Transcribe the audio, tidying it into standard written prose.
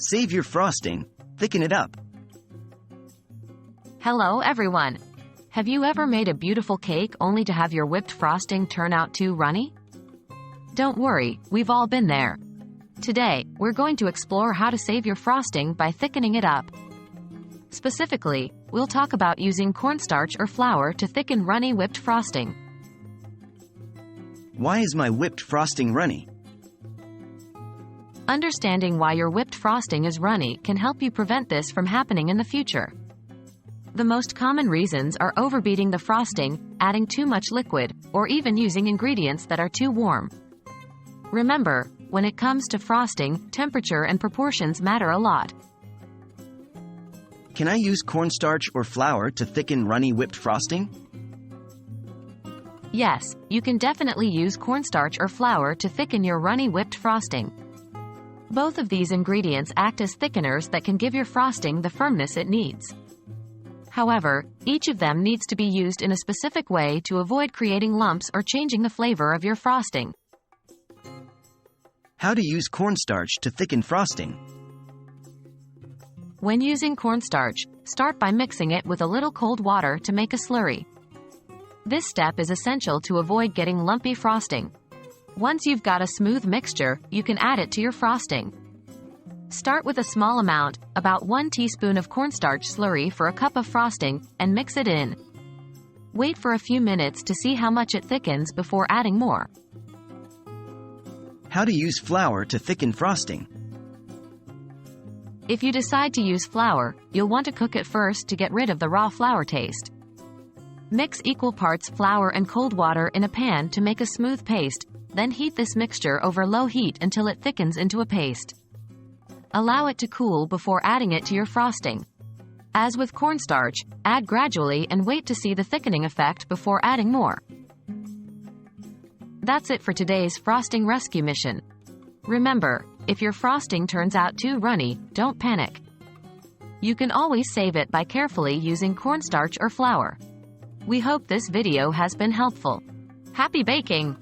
Save your frosting, thicken it up. Hello everyone! Have you ever made a beautiful cake only to have your whipped frosting turn out too runny? Don't worry, we've all been there. Today, we're going to explore how to save your frosting by thickening it up. Specifically, we'll talk about using cornstarch or flour to thicken runny whipped frosting. Why is my whipped frosting runny? Understanding why your whipped frosting is runny can help you prevent this from happening in the future. The most common reasons are overbeating the frosting, adding too much liquid, or even using ingredients that are too warm. Remember, when it comes to frosting, temperature and proportions matter a lot. Can I use cornstarch or flour to thicken runny whipped frosting? Yes, you can definitely use cornstarch or flour to thicken your runny whipped frosting. Both of these ingredients act as thickeners that can give your frosting the firmness it needs. However, each of them needs to be used in a specific way to avoid creating lumps or changing the flavor of your frosting. How to use cornstarch to thicken frosting? When using cornstarch, start by mixing it with a little cold water to make a slurry. This step is essential to avoid getting lumpy frosting. Once you've got a smooth mixture, you can add it to your frosting. Start with a small amount, about 1 teaspoon of cornstarch slurry for a cup of frosting, and mix it in. Wait for a few minutes to see how much it thickens before adding more. How to use flour to thicken frosting? If you decide to use flour, you'll want to cook it first to get rid of the raw flour taste. Mix equal parts flour and cold water in a pan to make a smooth paste, then heat this mixture over low heat until it thickens into a paste. Allow it to cool before adding it to your frosting. As with cornstarch, add gradually and wait to see the thickening effect before adding more. That's it for today's frosting rescue mission. Remember, if your frosting turns out too runny, don't panic. You can always save it by carefully using cornstarch or flour. We hope this video has been helpful. Happy baking!